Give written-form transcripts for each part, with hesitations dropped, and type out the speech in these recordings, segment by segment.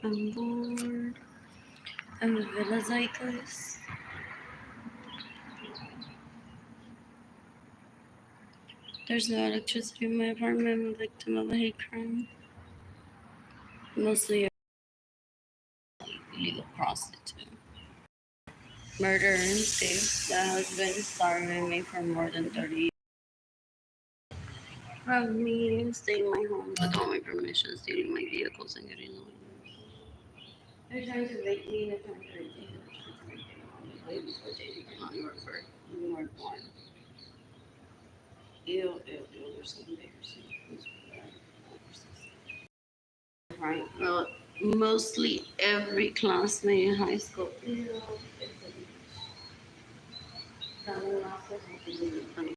I'm bored. I'm a villa cyclist. There's no electricity in my apartment. I'm a victim of a hate crime. Mostly illegal prostitute. Murder and escape. That has been starving me for more than 30 years. From me staying in my home without my permission, stealing my vehicles and getting away. They're trying to rape me, they're trying to rape me, they're trying to rape me. Way before David came out, you weren't born. Ew, there's some embarrassing. Right. Well, mostly every classmate in high school. Ew, funny.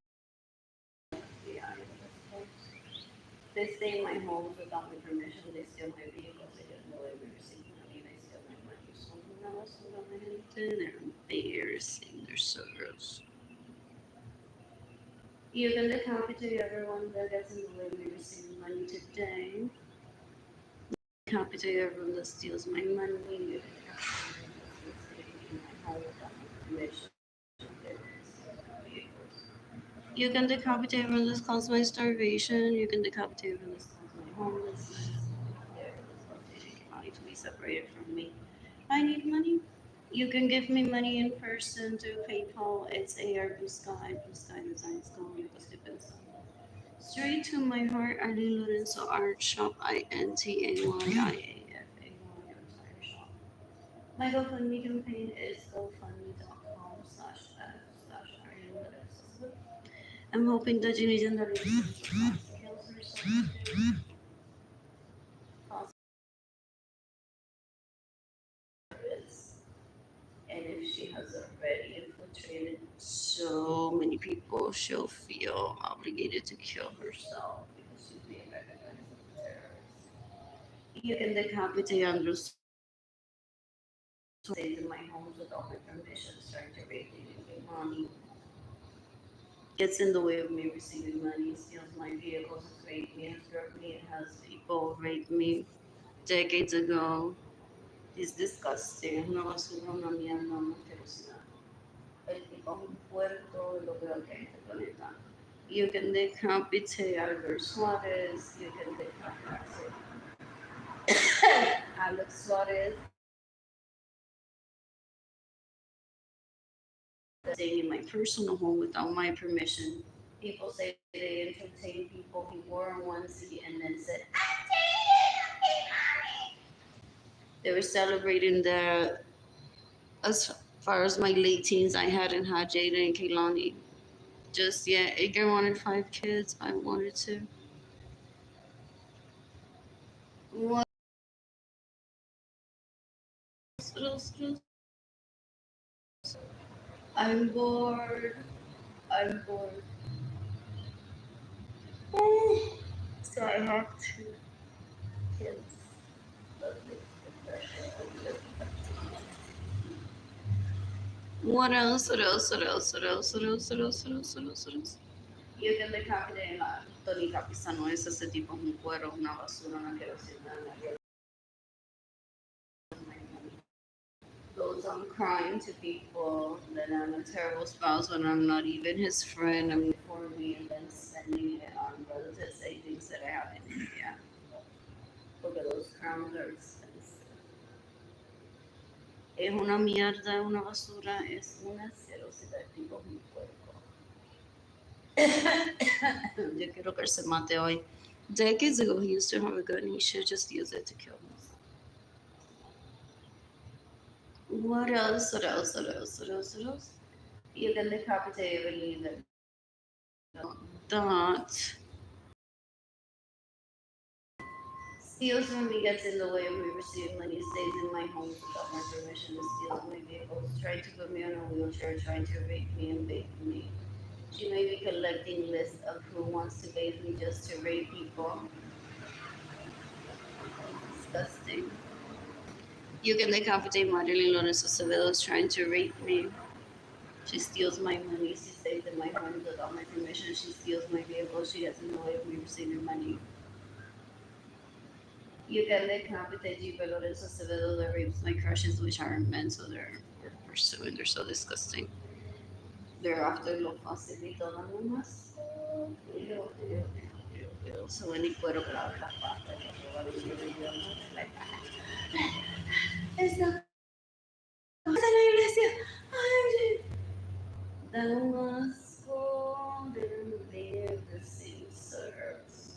Yeah, they stay in my home without my permission. They steal my vehicles. They get no way we receive money. They steal my money. So they're embarrassing. They're so gross. You can decapitate everyone that gets in the way we receive money today. Decapitate everyone that steals my money. You can decapitate everyone that's staying in my home without my permission. You can decapitate everyone that caused my starvation. You can decapitate everyone that caused my homelessness. I need to be separated from me. I need money. You can give me money in person through PayPal. It's AR Blue Sky Designs Going Stipends. Straight to my heart, Arlene Lorenzo Art Shop, INTAYIAFAY Art Shop. My GoFundMe campaign is gofundme.com/f/Arlene Lorenzo. I'm hoping that you need another kills herself. And if she has already infiltrated so many people, she'll feel obligated to kill herself because she's being recognized as a terrorist. You can decapitate Andrews stays in my home without my permission, starting to rape me and get money. Gets in the way of me receiving money, steals my vehicles, has raped me, has hurt me, and has people rape me decades ago. It's disgusting. Una basura, una mierda, una asquerosidad. El tipo es un puerto de lo peor que hay en este planeta. You can decapitate Albert Suarez. You can decapitate Alex Suarez. Staying in my personal home without my permission. People say they entertain people. He wore a onesie and then said, "I'm dating, mommy." They were celebrating that as far as my late teens, I hadn't had Jada and Kaylani just yet. Edgar wanted 5 kids. I wanted to. What else? I'm bored. I'm bored. So I have 2 kids. What else? What else? What else? What else? What else? What else? What else? What else? What else? You can decapitate la Tony Capisano. Ese tipo es un cuero, una basura, una querosina, goes on crying to people that I'm a terrible spouse when I'm not even his friend. I'm for me and then sending it on brothers that say things that I have in India. Look at those crowns are expensive. Es una mierda, una basura, es una asquerosidad, tipo un puerco. Yo quiero que él se mate hoy. Decades ago, he used to have a gun. He should just use it to kill himself. What else? What else? What else? What else? What else? You can decapitate every that steals when he gets in the way of me receiving money, stays in my home without my permission, steals my vehicles, trying to put me on a wheelchair, trying to rape me and bathe me. She may be collecting lists of who wants to bathe me just to rape people. Disgusting. You can decapitate Arlene Lorenzo Acevedo's trying to rape me. She steals my money. She stays in my home without my permission. She steals my vehicle. She gets in the way of me receiving money. You can decapitate Arlene Lorenzo that rapes my crushes, which aren't men, so they're pursuing. They're so disgusting. They're after lo fácil y todo lo más. So when he put up la pata, esta en la iglesia. Ay, Damasco, they're the same serves.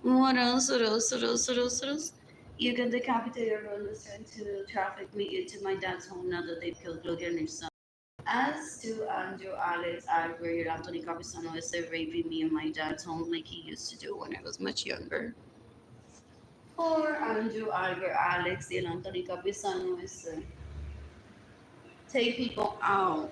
What else? What else? What else? What else? What else? You can decapitate everyone that's trying to traffic me into my dad's home now that they've killed Gloria and her son. As to Andrew, Alex, Albert, Anthony Capisano is raping me in my dad's home like he used to do when I was much younger. For Andrew, Albert, Alex, and Anthony Capisano is take people out.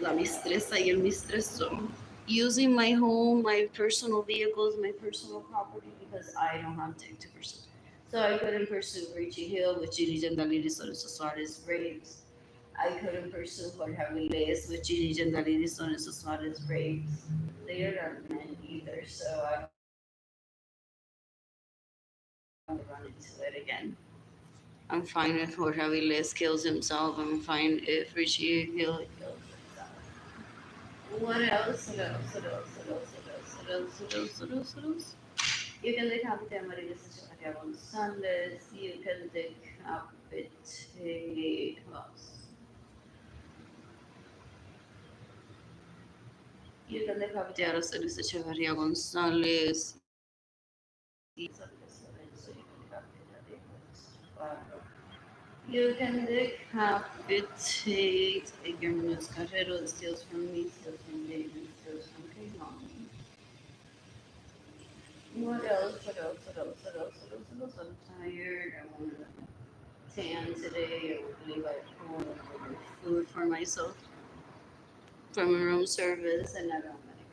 La mistressa y el mistreso. Using my home, my personal vehicles, my personal property because I don't have to pursue. So I couldn't pursue Richie Hill with Gigi Gentilides or Suarez rapes. I couldn't pursue Jorge Aviles with Gigi Gentilides or Suarez rapes. They aren't men either, so I don't run into it again. I'm fine if Jorge Aviles kills himself. I'm fine if Richie Hill kills himself. What else? What else? What else? What else? What else? What else? What else? What else? What else? You can decapitate Maria Cecilia Gonzalez. You can decapitate us. You can decapitate a Rosario Echeverria Gonzalez. You can decapitate Edgar Munoz Carrero that steals from me, steals from David, steals from Kaylon. What else? What else? What else? What else? What else? What else? I'm tired. I want to tan today. I would believe I ordered food for myself from a room service, and I don't have money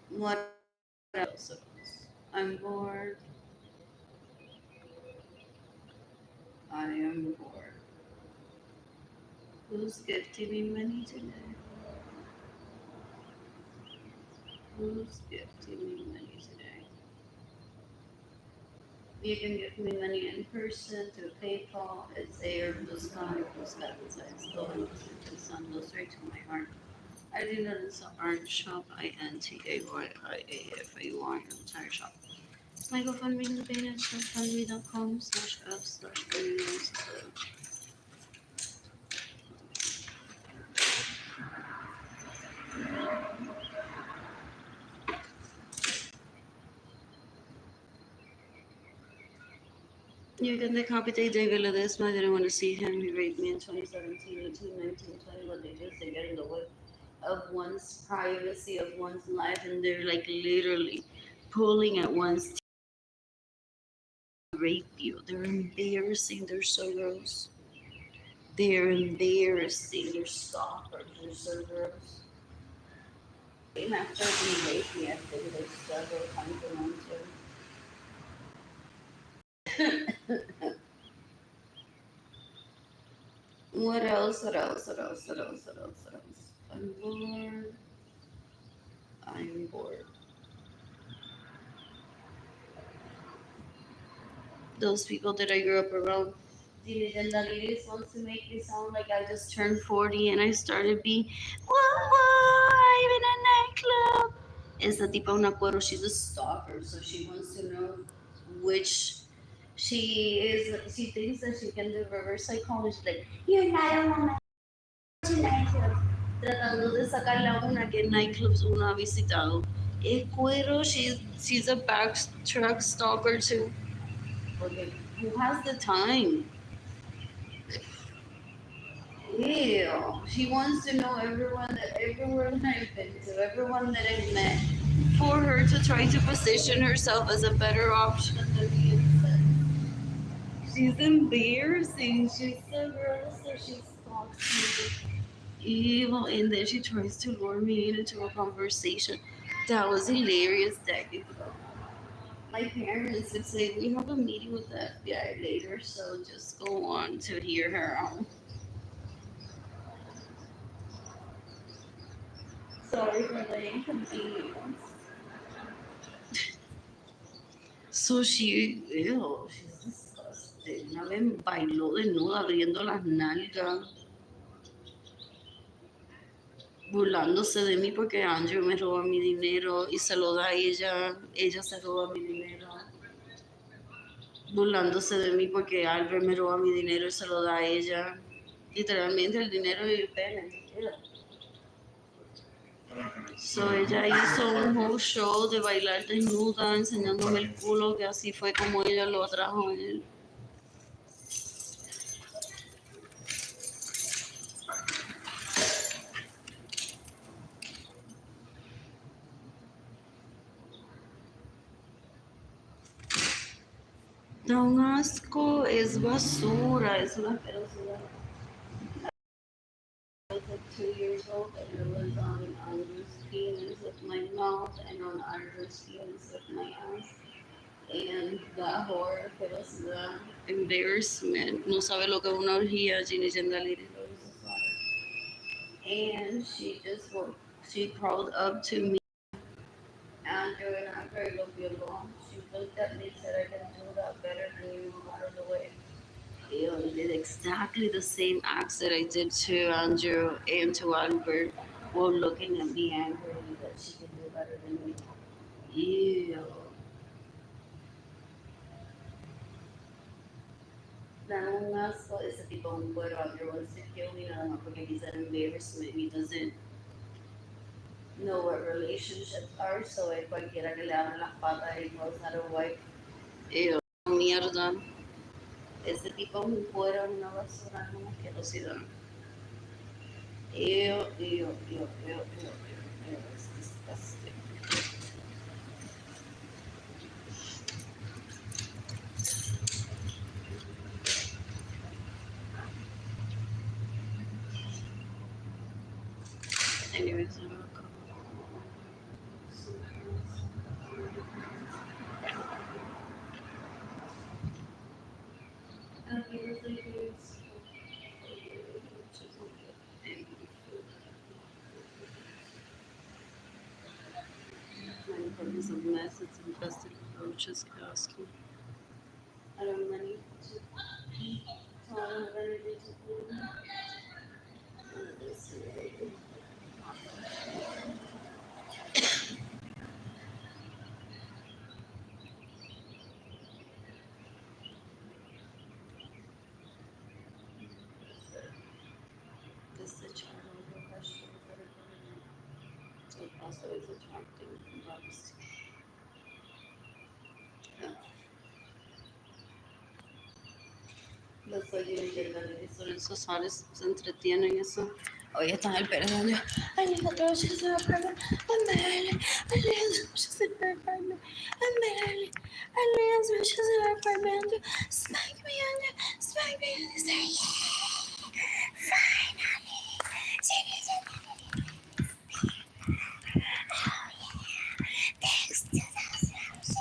for that. What else? I'm bored. I am bored. Who's gifting me money today? Who's gifting me money today? You can give me money in person through PayPal. It's Air Blue Sky besides going to sun goes right to my heart. I do that it's an art shop. INTAYIAFAY entire shop. My GoFundMe is GoFundMe.com/F/Arlene. You can decapitate David Ledesma. I didn't want to see him. He raped me in 2017, 18, 19, 20. What they do is they get in the way of one's privacy, of one's life, and they're like literally pulling at one's teeth to rape you. They're embarrassing. They're so gross. They're embarrassing. They're stalkers. They're so gross. Even after he raped me, I think they several times a month. What else? What else? What else? What else? What else? What else? I'm bored. I'm bored. Those people that I grew up around. And the ladies wants to make me sound like I just turned 40 and I started being, I'm in a nightclub. Esa tipa una cuero, she's a stalker, so she wants to know which she thinks that she can do reverse psychology, like, you're not a woman to nightclubs. Tratando de sacarle a una que en nightclubs una ha visitado. Es cuero, she's a backtrack stalker too. Okay, who has the time? Ew. She wants to know everyone that I've been to, everyone that I've met, for her to try to position herself as a better option than the insect. She's embarrassing. She's so gross. So she stalks me. Evil, and then she tries to lure me into a conversation. That was hilarious decades ago. My parents would say, we have a meeting with the FBI later, so just go on to hear her out. Sorry for the inconvenience. So she's disgusting. Una vez bailó desnuda abriendo las nalgas, burlándose de mí porque Andrew me roba mi dinero y se lo da a ella se roba mi dinero. Burlándose de mí porque Albert me roba mi dinero y se lo da a ella. Literalmente el dinero y el pene. So ella hizo un whole show de bailar desnuda, enseñándome el culo, que así fue como ella lo atrajo a él. Da un asco, es basura, es una asquerosidad. I was like 2 years old and it was on Andrew's penis with my mouth and on Andrew's penis with my ass. And that horror, asquerosidad, embarrassment. No sabe lo que es una orgía, Ginny Gendalini. And she crawled up to me. Andrew and after lo violó. She looked at me and said, I can do that better than you, out of the way. I did exactly the same acts that I did to Andrew and to Albert while looking at me angrily that she can do better than me. Ew. Dan un asco ese tipo de un cuero. Andrew wants to kill me nada más porque he's an embarrassment. He doesn't know what relationships are, so cualquiera que le abre las patas, he knows how to wipe. Ew. Mierda. Ese tipo es un cuero, una basura, una asquerosidad. Ew. It's disgusting. Anyways, I'm gonna go. My apartment is a mess. It's infested with roaches. Asking. I don't have money to. So I don't have energy to clean. This is a child question. It also is attractive. Los oye y el esos sales se entretienen en eso. Hoy están el perro dando, I need a dog, she's in her apartment. I'm barely, I need a dog, she's in her apartment. I'm barely, I need a dog, she's in her apartment. Smack me under, smack me under. Say, yeah, finally. She needs a dog. Oh, yeah. Thanks to those options.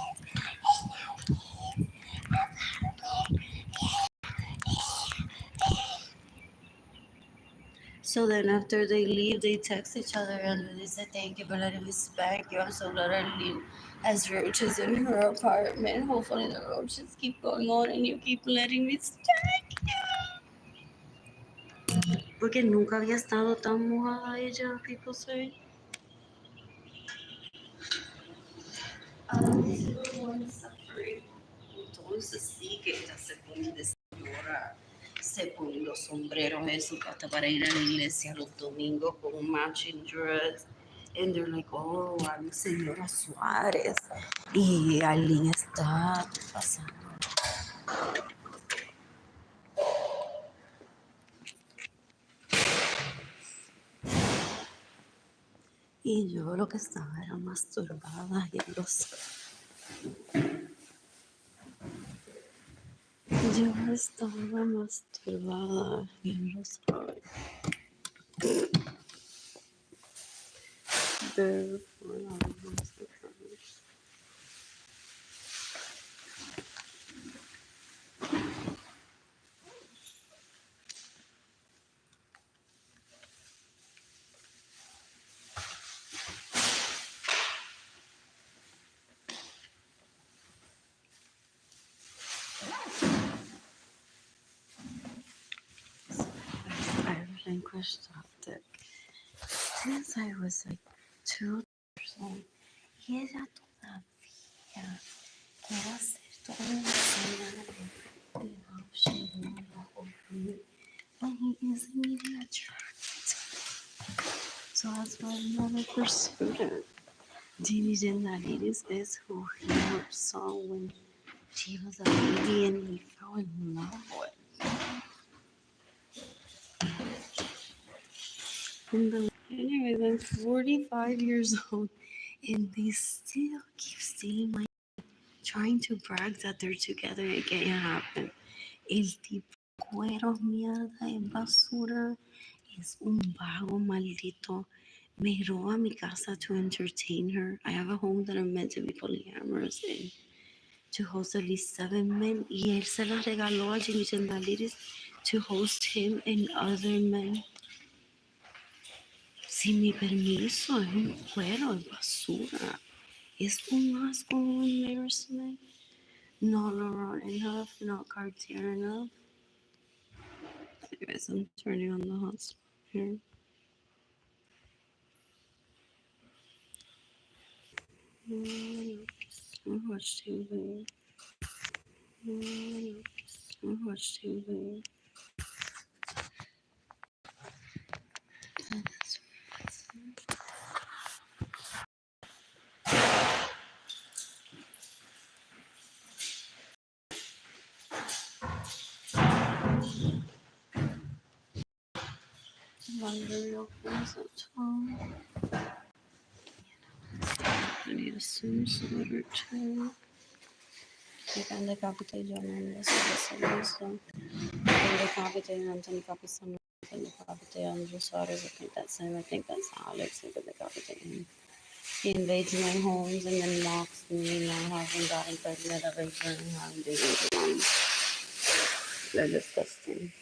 So then after they leave, they text each other and they say, thank you for letting me spank you. I'm so glad Arlene has roaches in her apartment. Hopefully the roaches keep going on and you keep letting me spank you. Porque nunca había estado tan mojada ella, people say. Entonces sí que ella se pone de señora, se pone los sombreros esos hasta para ir a la iglesia los domingos con un matching dress. And they're like, oh, I'm señora Suárez. Y Arlene está pasando. Y yo lo que estaba era masturbada y yo estaba masturbada y él lo sabe. Therefore, I was masturbada. been crushed up since I was like 2 years old. Y ella todavía quiere hacer toda una escena de how she won over me. But he isn't even attracted. So that's why I never pursued her. Genie Gennadides is who he saw when she was a baby and he fell in love with. Anyways, I'm 45 years old and they still keep stealing my trying to brag that they're together. It can't happen. El tipo cuero, mierda, es basura. Es un vago maldito. Me roba mi casa to entertain her. I have a home that I'm meant to be polyamorous in. To host at least 7 men. Y él se la regaló a Jimmy Chandaliris to host him and other men. Sin mi permiso, es un cuero, es basura. Es un asco, un embarrassment. Not Laurent enough, not Cartier enough. Anyways, I'm turning on the hot spot here. I watch TV. I watch TV. Laundry opens at 12. I need a swimsuit or two. Depende capite giornale, so depende capite Anthony Capisano, depende capite Andrew Suarez. I think that's Alex. Depende capite him. He invades my homes and then mocks me now having gotten pregnant at a young having babies. They're disgusting.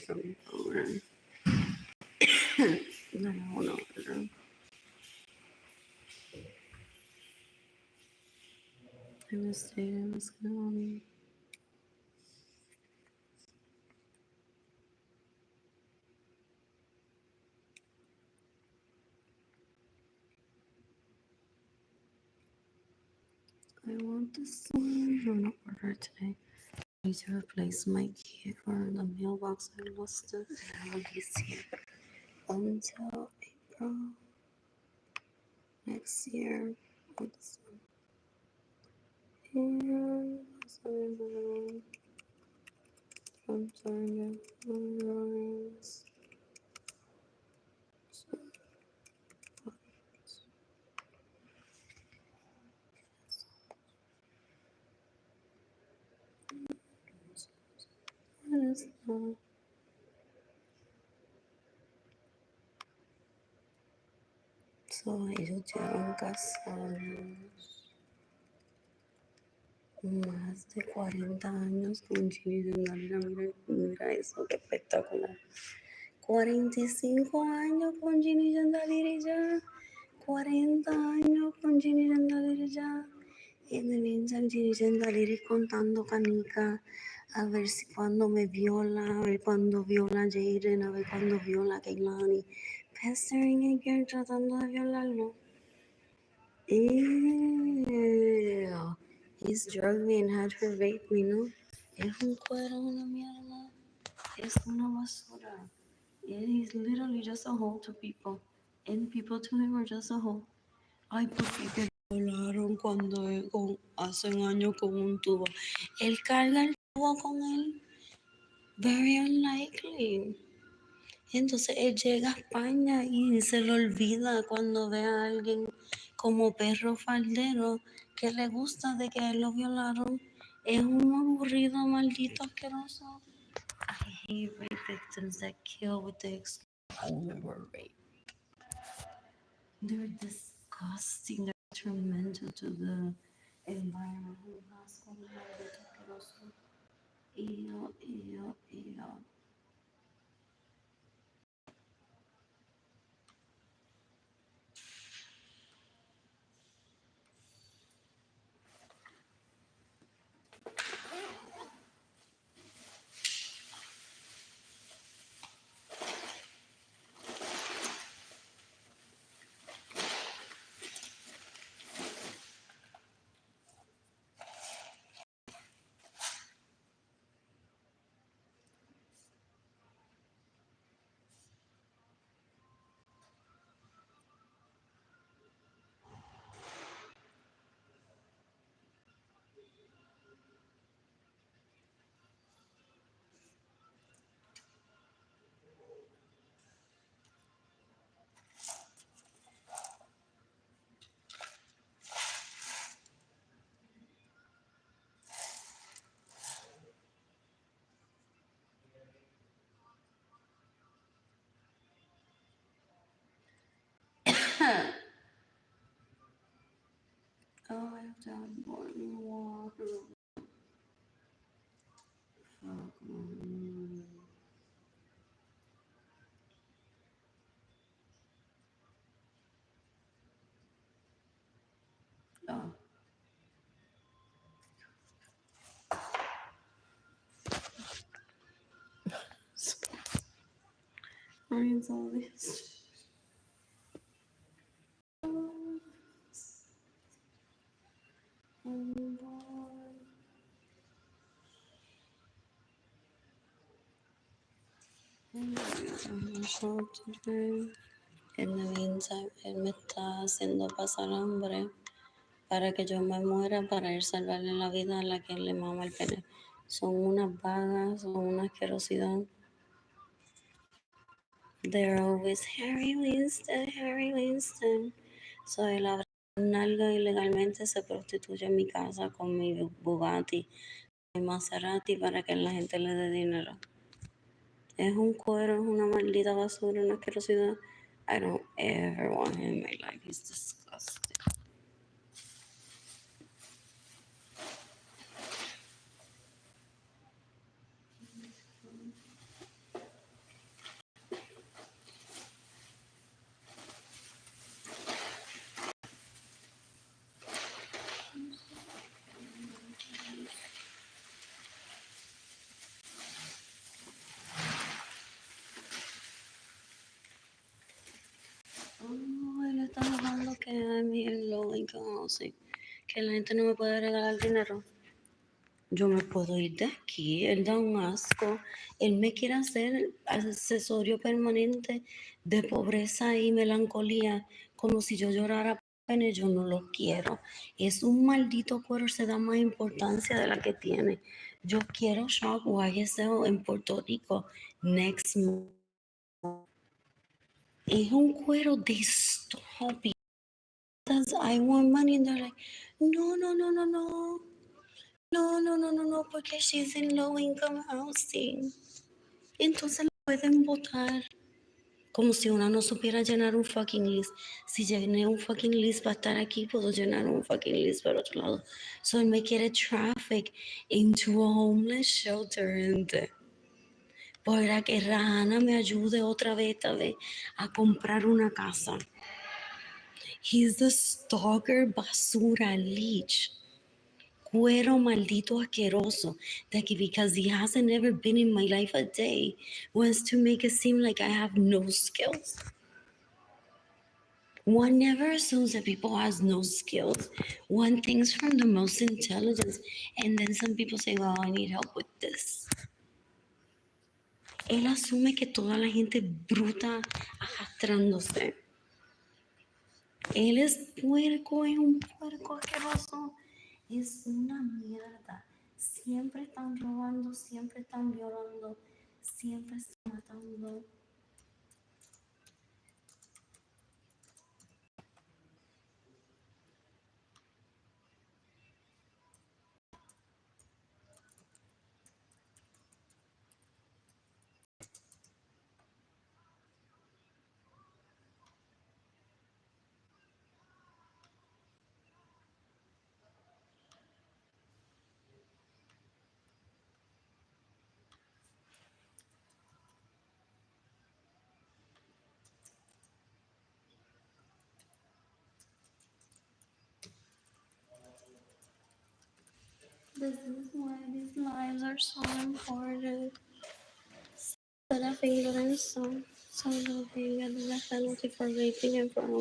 From over. No, no, no. I was going. I want this one. I'm gonna order today. I need to replace my key for the mailbox. I lost it. And I will be here until April next year. And this one here. This one is from Target. Lawrence. What is that? So ellos llevan casados más de 40 años con Ginny Mira, mira eso, qué espectacular. 45 años con Ginny Yandaliri ya. 40 años con Ginny Yandaliri ya. Y en el meantime, Ginny Yandaliri contando canica. A ver si cuando me viola, a ver cuando viola a Jaden, a ver cuando viola a Kehlani. Pestering again, tratando de violarlo. Ew. He's drugged me and had her rape me, ¿no? Es un cuero, una mierda. Es una basura. Yeah, he's literally just a hole to people. And people to him are just a hole. Ay, porque que violaron cuando hace un año con un tubo. Él carga el tubo con él. Very unlikely. Entonces él llega a España y se le olvida cuando ve a alguien como perro faldero que le gusta de que él lo violaron. Es un aburrido, maldito, asqueroso. I hate rape victims that kill with the only were rape. They're disgusting. They're detrimental to the environment. Ew. Oh, I have to have boiling water. Fuck. Oh, means all this. Today. In the meantime, él me está haciendo pasar hambre para que yo me muera, para ir salvarle la vida a la que le mama el pene. Son unas vagas, son una asquerosidad. They're always Harry Winston, Harry Winston. So él abre nalga ilegalmente, se prostituye en mi casa con mi Bugatti, mi Maserati para que la gente le dé dinero. Es un cuero, es una maldita basura, una asquerosidad. I don't ever want him in my life. He's disgusting. Oh, él está hablando que a mí el low income housing, que la gente no me puede regalar dinero. Yo me puedo ir de aquí, él da un asco. Él me quiere hacer accesorio permanente de pobreza y melancolía, como si yo llorara pena. Yo no lo quiero. Es un maldito cuero, se da más importancia de la que tiene. Yo quiero shock YSL en Puerto Rico next month. Es un cuero distópico. I want money, and they're like, no, no, no, no, no. No, no, no, no, no, porque she's in low income housing. Entonces la pueden votar. Como si una no supiera llenar un fucking list. Si llené un fucking list para estar aquí, puedo llenar un fucking list para otro lado. So él me quiere traffic into a homeless shelter, gente. Para que Rana me ayude otra vez, tal vez, a comprar una casa. He's the stalker basura leech. Cuero maldito asqueroso that because he hasn't ever been in my life a day wants to make it seem like I have no skills. One never assumes that people has no skills. One thinks from the most intelligence, and then some people say, well, I need help with this. Él asume que toda la gente bruta arrastrándose. Él es puerco, es un puerco asqueroso. Es una mierda. Siempre están robando, siempre están violando, siempre están matando. This is why these lives are so important. Arlene Lorenzo, solo being under the penalty for raping and for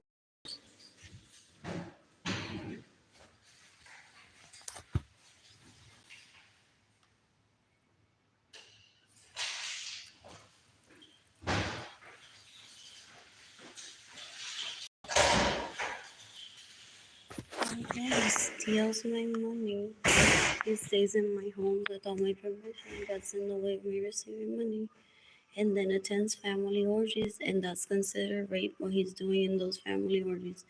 he steals my money. He stays in my home without my permission, gets in the way of me receiving money, and then attends family orgies, and that's considered rape what he's doing in those family orgies.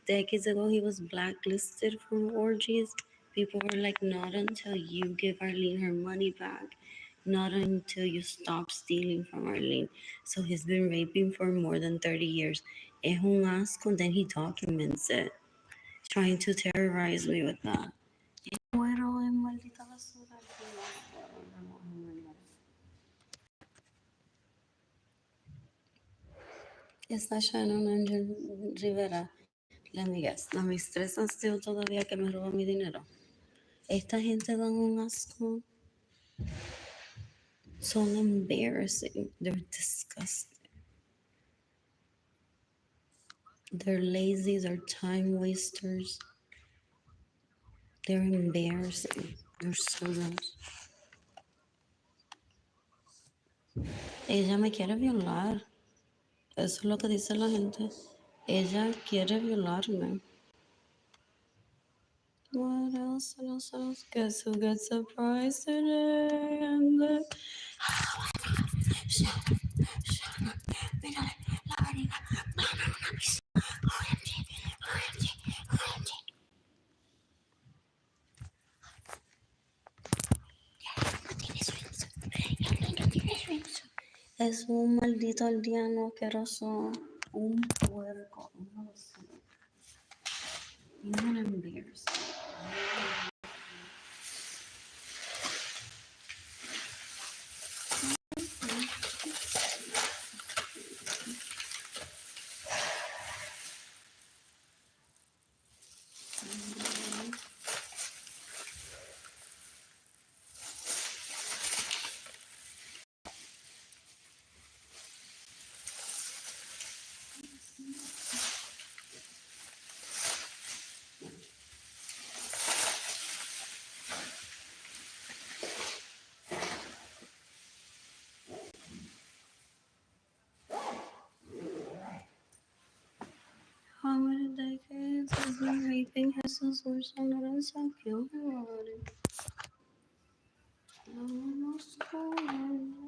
Decades ago, he was blacklisted from orgies. People were like, not until you give Arlene her money back, not until you stop stealing from Arlene. So he's been raping for more than 30 years. Es un asco, then he documents it, trying to terrorize me with that. Muero en maldita basura. Esta Shannon Angel Rivera. Let me guess. La me estresan still todavía que me roba mi dinero. Esta gente dan un asco. Son embarrassing. They're disgusting. They're lazy. They're time wasters. They're embarrassing. They're so gross. Ella me quiere violar. Eso es lo que dice la gente. Ella quiere violarme. What else? What else? What else? Guess who gets surprised today? And the... Es un maldito aldeano asqueroso. Un puerco. No lo sé. Even embarrassing. How many decades has been raping Jesus Arlene Lorenzo? Kill him already. Almost gone.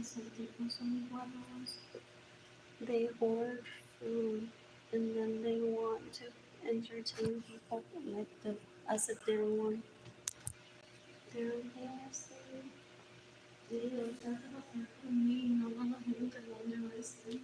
Esos tipos son guarros. They hoard food and then they want to entertain people like the as if they're one. They're embarrassing. Dios, trata de hacer conmigo, no con la gente donde no estén.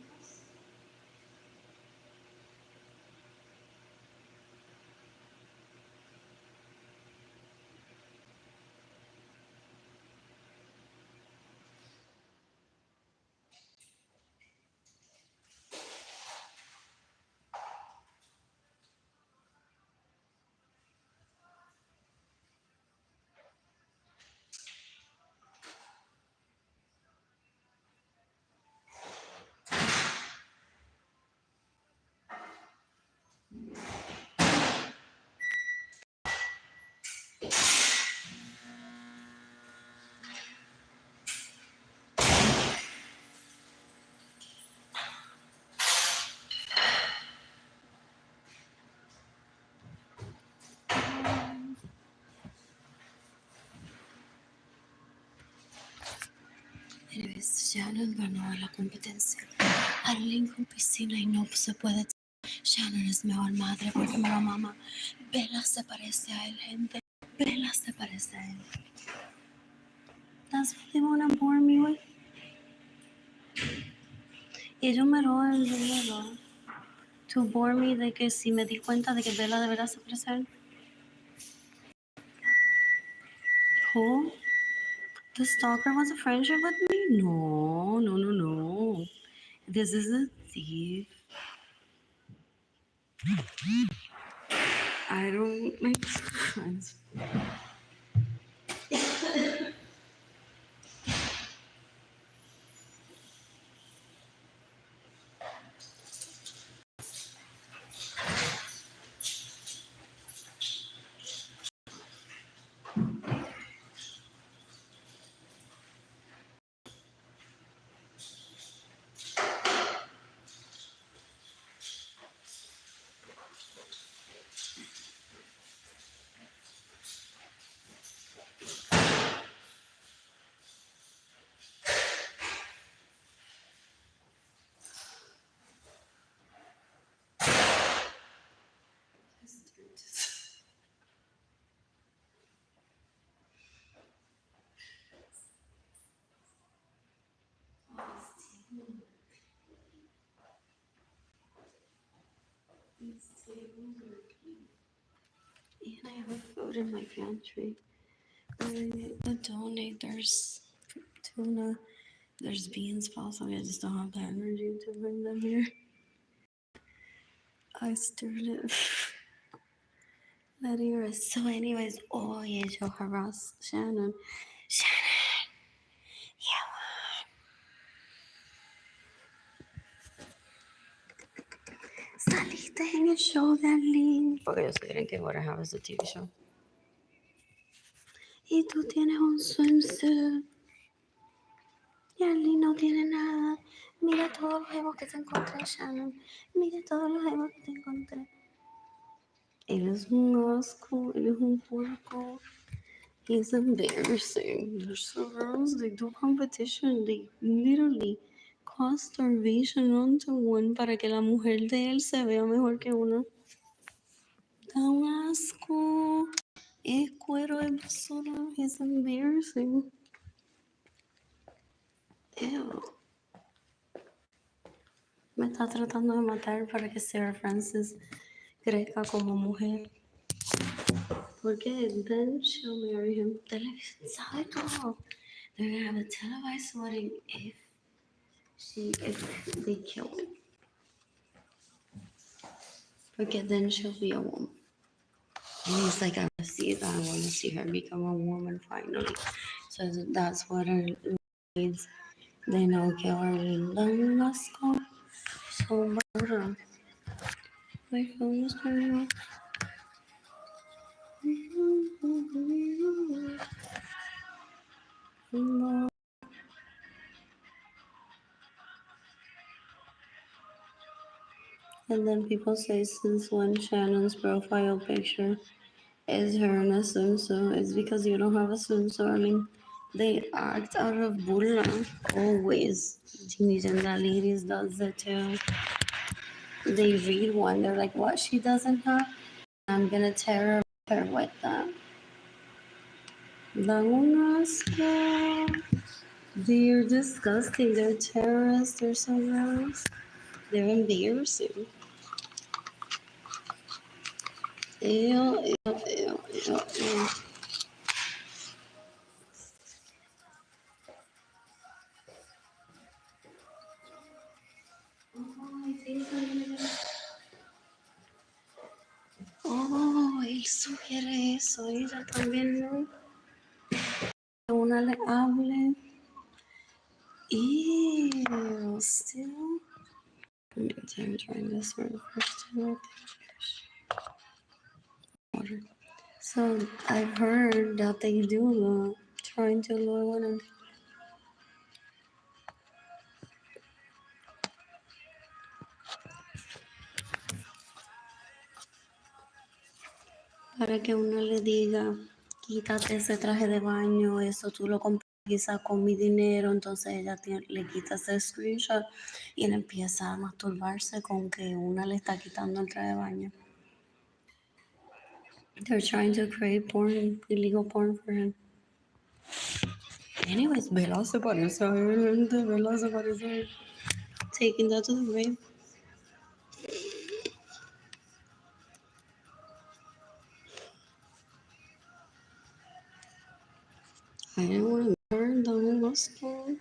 Shannon ganó la competencia. Arlene con piscina y no se puede. Shannon es mejor madre porque me lo mama. Bella se parece a él, gente. Bella se parece a él. That's what they wanna bore me with. Y ellos me lo han enseñado. To bore me de que si me di cuenta de que Bella de verdad se parece a él. Who? The stalker wants a friendship with me? No, no, no, no. This is a thief. I don't make friends. And I have food in my pantry. I donate. There's tuna. There's beans possibly. I just don't have the energy to bring them here. I stirred it. Letting her. So, anyways, oh yeah, yo harass Shannon. Shannon, yeah. Saliste en el show de Arlene. Porque ellos quieren que ahora have a TV show. Y tú tienes un swimsuit. Y Arlene no tiene nada. Mira todos los emos que te encontré, Shannon. Mira todos los emos que te encontré. Él es un asco. Él es un puerco. He's embarrassing. There's some girls, they do competition. They literally cause starvation onto one para que la mujer de él se vea mejor que uno. Da un asco. Es cuero de basura. He's embarrassing. Ew. Me está tratando de matar para que Sarah Francis crezca como mujer. Porque then she'll marry him. ¿Sabe todo? They're gonna have a televised wedding if they kill him. Porque then she'll be a woman. And he's like, I want to see that. I want to see her become a woman finally. So that's what her needs. They know que Arlene Lorenzo. So, my phone is turning off. And then people say, since when Shannon's profile picture is her in a swimsuit, it's because you don't have a swimsuit. I mean, they act out of burla always. Teenage and that ladies does it too. They read one, they're like, what she doesn't have? I'm gonna tear her with that. They're disgusting. They're terrorists. They're so gross. They're embarrassing. Ew, ew, ew, ew, ew. Oh, él sugiere eso. Ella también no. Una le hable. Ew, still. I'm trying this for the first time. Water. So I've heard that they do trying to lure women. Para que uno le diga, quítate ese traje de baño, eso tú lo compras y sacó mi dinero, entonces ella le quita ese screenshot y él empieza a masturbarse con que una le está quitando el traje de baño. They're trying to create porn, illegal porn for him. Anyways, Bella se parece a él, Bella se parece a él. Taking that to the grave. I didn't want to burn down the school.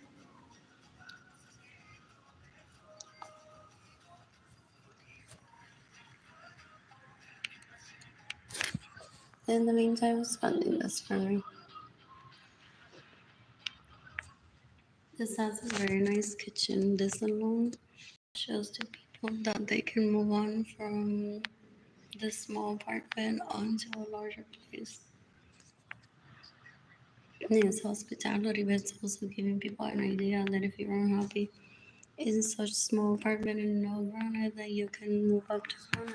In the meantime, spending this for me. This has a very nice kitchen. This alone shows to people that they can move on from this small apartment onto a larger place. It's hospitality, but it's also giving people an idea that if you're unhappy in such a small apartment in no ground, that you can move up to one.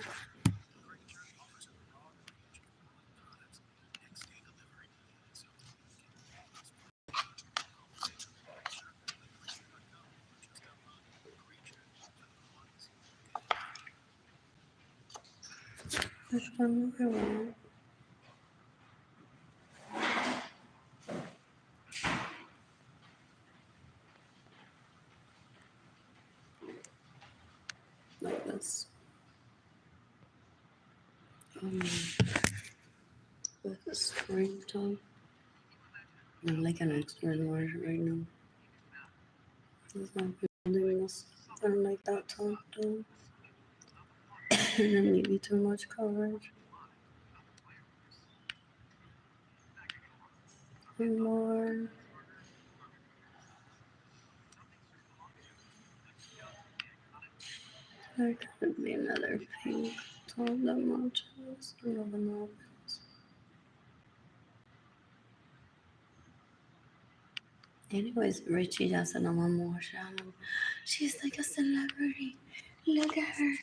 Which one do I want? Like this. With a spring top. I'm like an extra large right now. Because I've been doing this. I don't like that top though. And then maybe too much coverage. And more. There could be another pink top that matches. I don't know. Anyways, Richie ya se enamoró. She's like a celebrity. Look at her.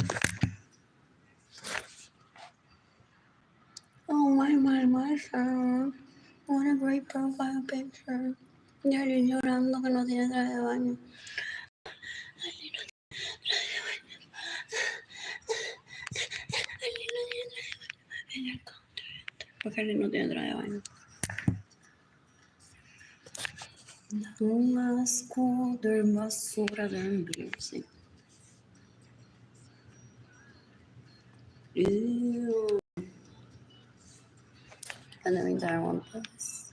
Oh my, Sharon. What a great profile picture. Y Arlene llorando que no tiene traje de baño. Porque Arlene no tiene traje de baño. Un asco de basura de embriagarse. Ew. And that means I want this.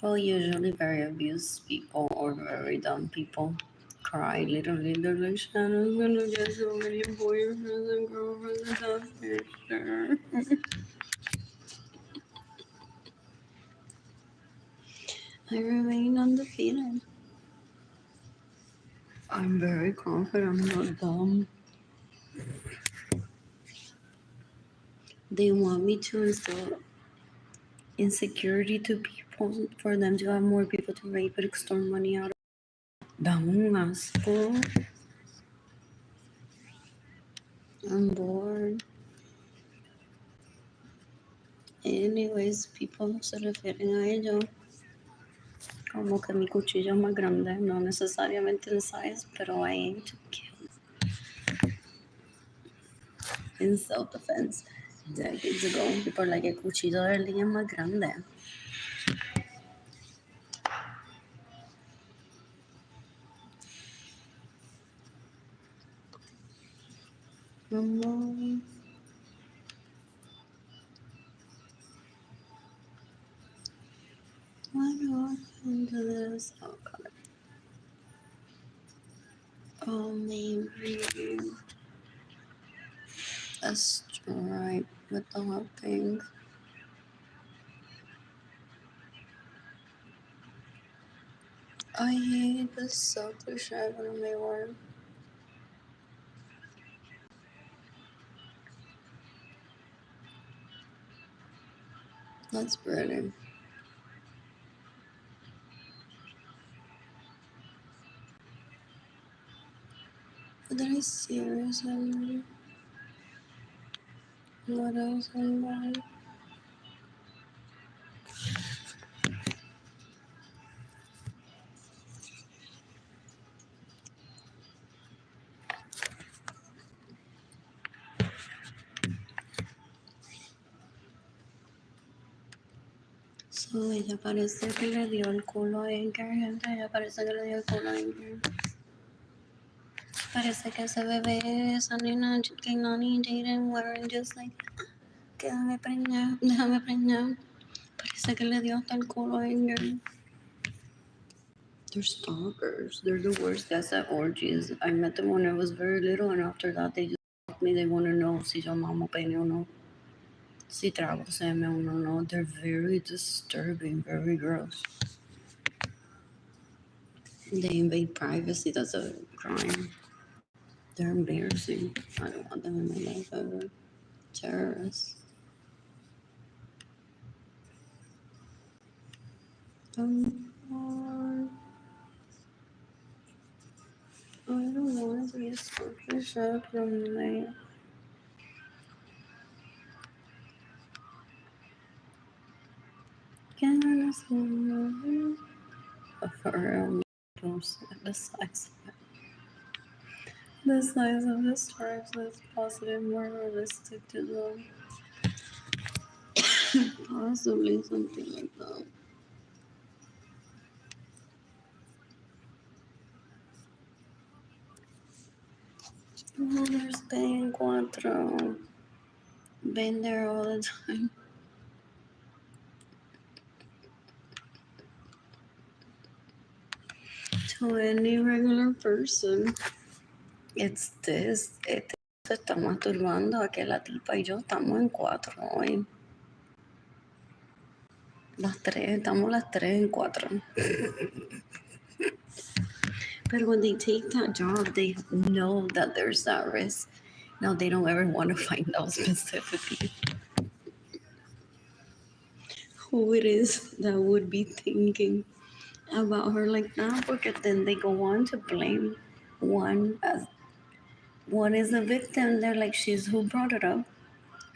Well, usually very abused people or very dumb people cry literally. They're like, Shannon's gonna get so many boyfriends and girlfriends in that picture. I remain undefeated. I'm very confident, I'm not dumb. They want me to instill insecurity to people for them to have more people to rape and extort money out of. Dame un asco. I'm bored. Anyways, people se refieren a ello como que mi cuchillo es más grande, no necesariamente en size, pero I aim to kill in self-defense. Decades ago, people like el cuchillo de Arlene es más grande. No. Why not into this? Oh god. Oh, maybe a stripe with the hot pink. I hate the sucker stripe on my work. That's pretty. But are you serious? What else am I? Ella parece que le dio el culo a Edgar, gente. Ella parece que le dio el culo a Edgar. Parece que ese bebé, esa nena, que Nani didn't weren't just like, déjame preñar, déjame preñar. Parece que le dio hasta el culo a Edgar. They're stalkers. They're the worst guys at orgies. I met them when I was very little, and after that, they just fuck me. They want to know si yo mamo pene o no. Si trago semen o no. They're very disturbing, very gross. They invade privacy. That's a crime. They're embarrassing. I don't want them in my life ever. Terrorists. I don't want to be a stalker shop from like. Can I see for real? The size. The size of the stripes is positive, more realistic to them. Possibly something like that. Oh, there's Ben Cuatro. Been there all the time. To any regular person, it's this. Se está masturbando a que la tipa y yo estamos en cuatro hoy. Estamos las tres en cuatro. But when they take that job, they know that there's that risk. Now they don't ever want to find out specifically who it is that would be thinking about her like that, because then they go on to blame one as one is the victim. They're like, she's who brought it up.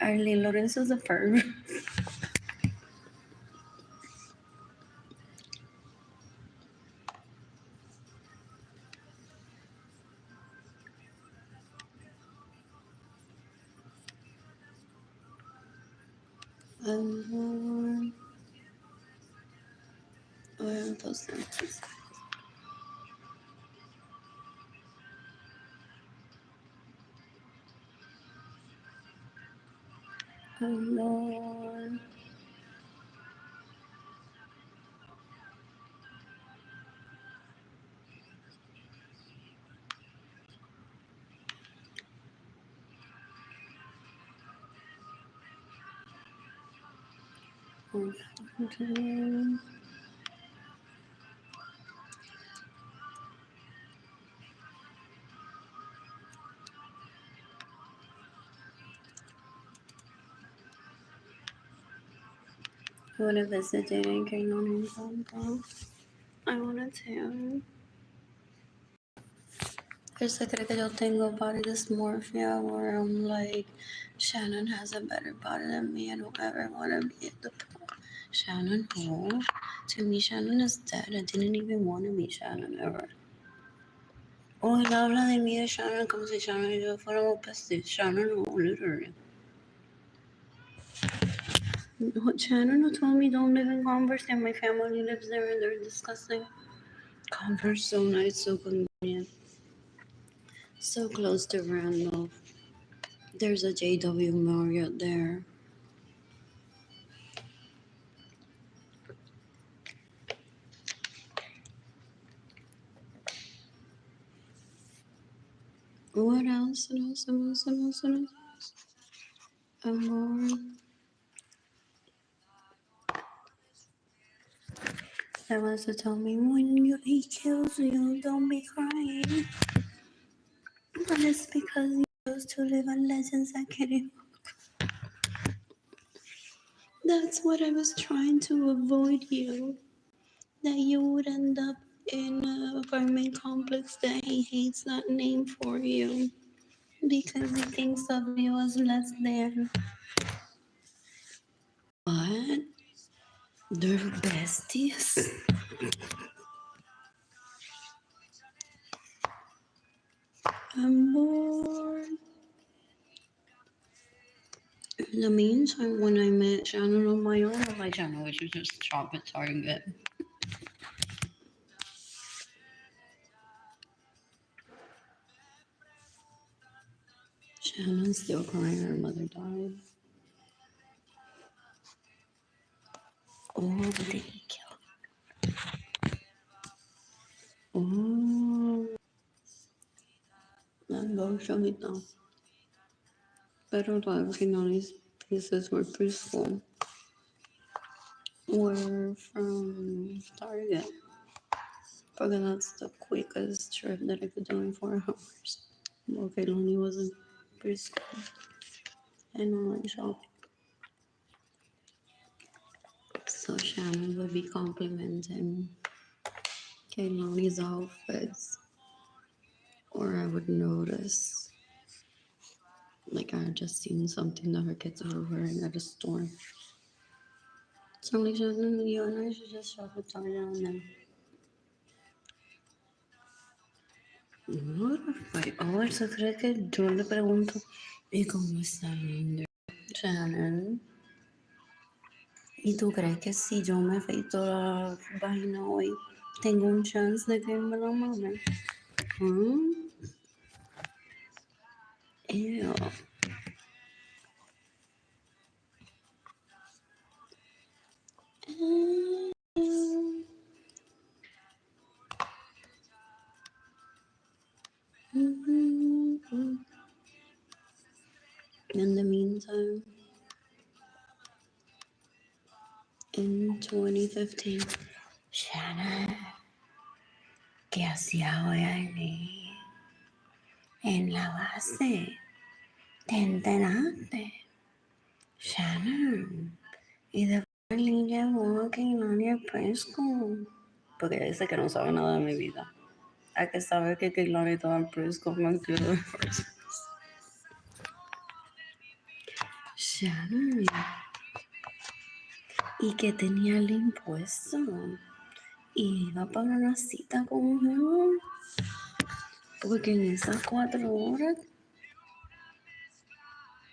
Arlene Lorenzo's a perv. Entonces, Lord. What if it's a dating game on him? I wanna tell. Él se cree que yo tengo body dysmorphia, where I'm like, Shannon has a better body than me. I don't ever want to be at the point. Shannon, who? To me, Shannon is dead. I didn't even want to meet Shannon ever. Oh, él habla de mí, de Shannon, como si Shannon y yo fuéramos besties. Shannon, no, literally. No, Shannon told me don't live in Converse, and my family lives there, and they're disgusting. Converse, so nice, so convenient. So close to Randolph. There's a JW Marriott there. What else? Amor. That wants to tell me when he kills you, don't be crying. But it's because you chose to live on Legends Academy. That's what I was trying to avoid you. That you would end up in an apartment complex that he hates that name for you. Because he thinks of you as less than. What? They're besties? Amor. In the meantime, when I met Shannon on my own, I'm like, Shannon, we should just shop at Target. Shannon's still crying her mother died. Oh, did he kill? Oh, las dos chamitas. Pero todavía que no these pieces were preschool. Were from Target. Because that's the quickest trip that I could do in 4 hours. Okay, Lonnie was in preschool and online shopping. So Shannon would be complimenting Kaylani's outfits, or I would notice, like I had just seen something that her kids were wearing at a store. So I'm like, Shannon, you and I should just shop at Target and then. No, fight. Oh, ¿se cree que yo le pregunto, ¿y cómo está Shannon? ¿Y tú crees que si yo me afeito la vaina hoy, tengo un chance de que me la mame? ¿Mm? Ew. In the meantime, in 2015, Shannon, ¿qué hacía hoy Arlene? En la base, ¿te enteraste? Shannon, y después Arlene llevó a Kehlani al preschool. Porque ella dice que no sabe nada de mi vida. Hay que saber que Kehlani estaba en preschool, no quiero de first. Shannon, y que tenía el impuesto. Y iba para una cita con un jevo. Porque en esas 4 horas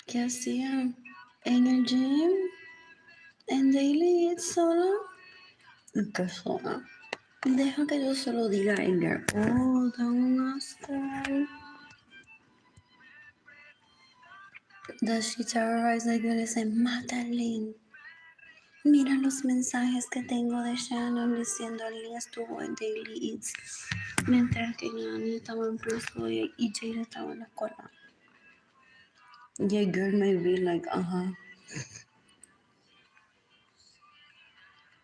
que hacía en el gym, en Daily Eats sola, ¿qué sola? Deja que yo se lo diga a Edgar. Oh, da un asco. Does she terrorize Edgar y dice, Madeline? Mira los mensajes que tengo de Shannon diciendo Arlene estuvo en Daily Eats mientras que Nani estaba en preschool y Jada estaba en la escuela. Yeah, girl may be like,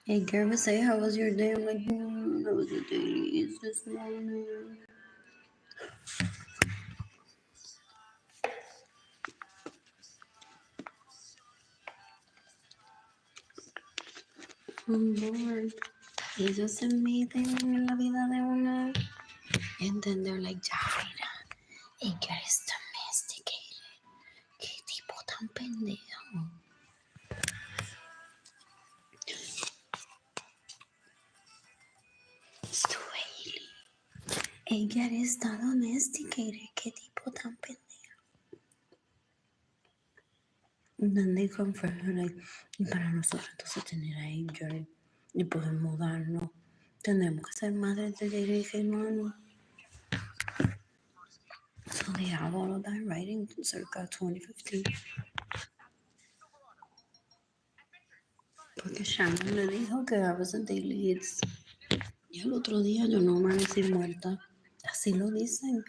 Hey, girl would say, how was your day? I'm like, that was a Daily Eats this morning. Lord, ellos se meten en la vida de una. And then they're like, Jaira, Edgar is domesticated. ¿Qué tipo tan pendejo? Sueli. Edgar está domesticated. ¿Qué tipo tan pendejo? And then they come for her like, y para nosotros entonces tener a Edgar y poder mudarnos, tenemos que ser madres de Jaira y Germano. So they have all of that writing circa 2015. Porque Shannon le dijo que I was a Daily Eats. Y el otro día yo no amanecí muerta. Así lo dicen.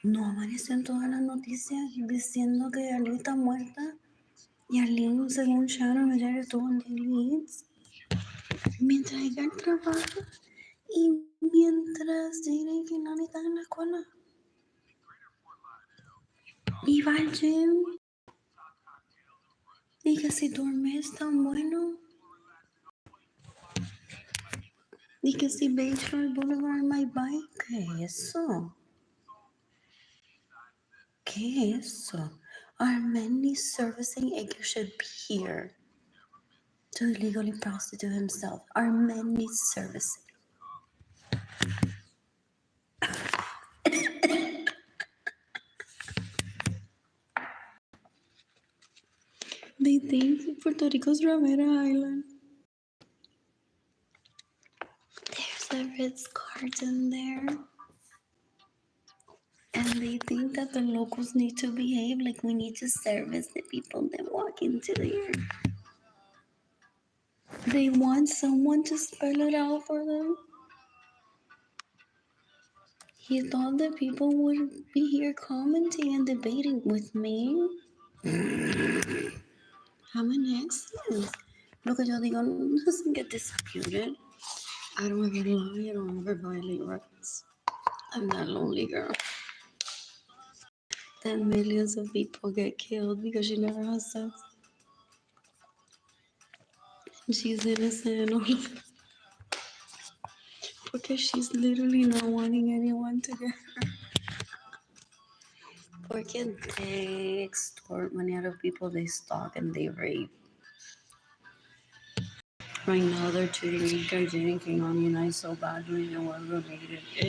No amaneció en todas las noticias diciendo que Arlene está muerta. Y Arlene, según Shannon, ayer estuvo en Daily Eats. Mientras ella trabaja y mientras Jada y Kehlani están en la escuela. Y va al gym. Y que si duermes tan bueno. Y que si Bayshore Boulevard my bike. ¿Qué es eso? ¿Qué es eso? Our men needs servicing Edgar should be here to illegally prostitute himself. Our men needs servicing. They think Puerto Rico's Ramera Island. There's a Ritz Carlton there. And they think that the locals need to behave like we need to service the people that walk into there. They want someone to spell it out for them. He thought that people would be here commenting and debating with me. I'm an excellent. Lo que yo digo doesn't get disputed. I don't ever lie, I don't ever violate rights. I'm that lonely girl. That millions of people get killed because she never has sex. And she's innocent and all of it. Because she's literally not wanting anyone to get her. Porque they extort money out of people, they stalk and they rape. Right now they're treating Nika and Jaden King on Unite so badly and we're related.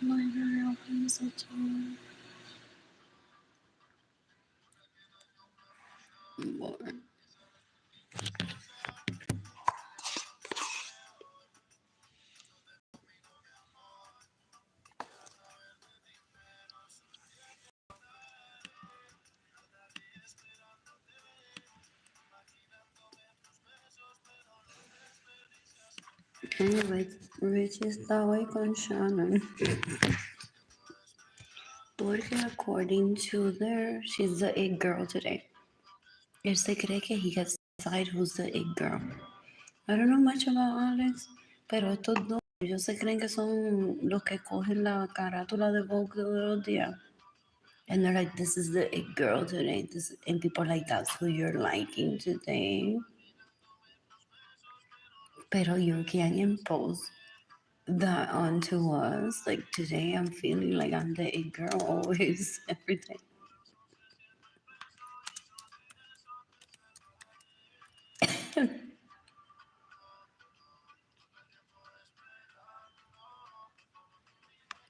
My God, open such a more. Anyway, Rich está hoy con Shannon. Porque according to their, she's the it girl today. Él se cree que he gets to decide who's the it girl. I don't know much about Alex, pero estos dos, ellos se creen que son los que cogen la carátula de Vogue de los días. And they're like, this is the it girl today. And people are like, that's who you're liking today. Pero you can't impose that onto us. Like today, I'm feeling like I'm the it girl always, every day.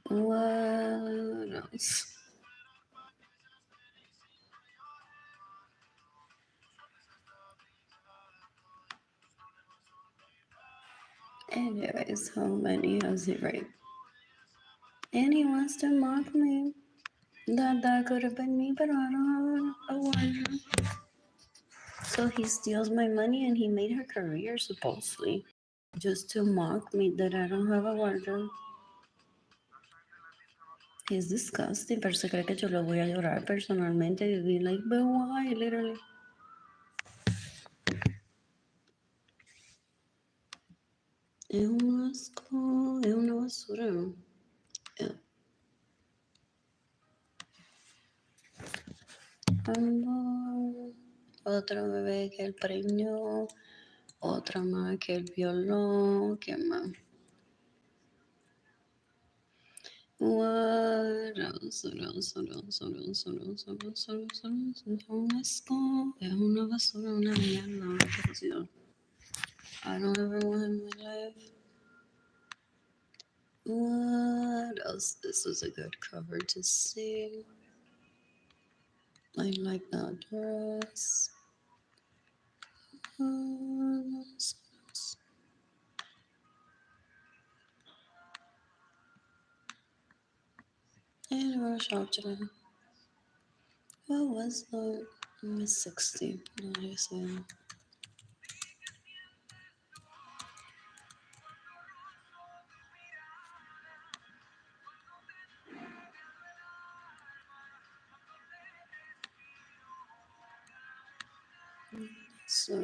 What else? Anyways, how many has he right? And he wants to mock me. That could have been me, but I don't have a wardrobe. So he steals my money and he made her career, supposedly. Just to mock me that I don't have a wardrobe. He's disgusting, pero se cree que yo lo voy a llorar personalmente y be like, but why, literally? Es un asco, es una basura. Yeah. Amor. Otro bebé que él preñó. Otra más que él violó. ¿Qué más? What else? What else? What else? What else? What else? What else? What else? What else? Es un asco. Es una basura, una mierda, una porquería. I don't ever want him in my life. What else? This was a good cover to see. I like that dress. What else? And we're shop today. What was that? Miss 60. What did I say? So,